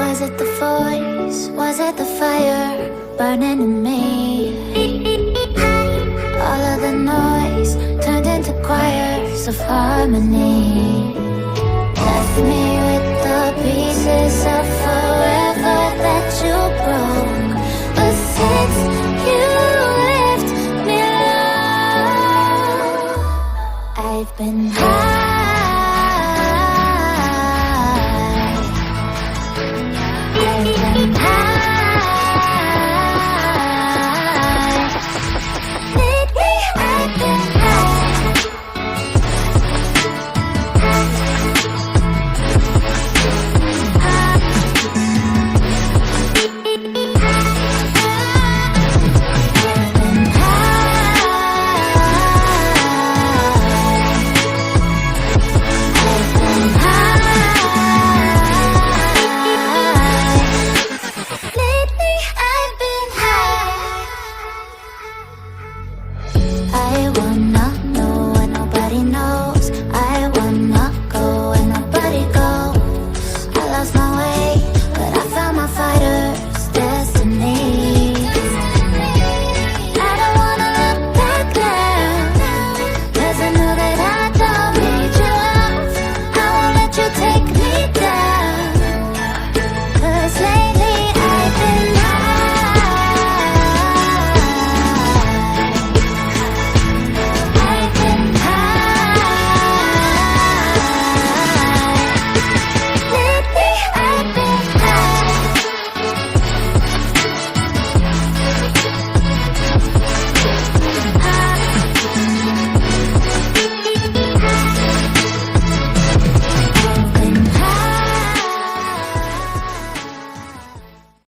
Was it the voice? Was it the fire burning in me? All of the noise turned into choirs of harmony. Left me with the pieces of forever that you broke. But since you left me alone, I've been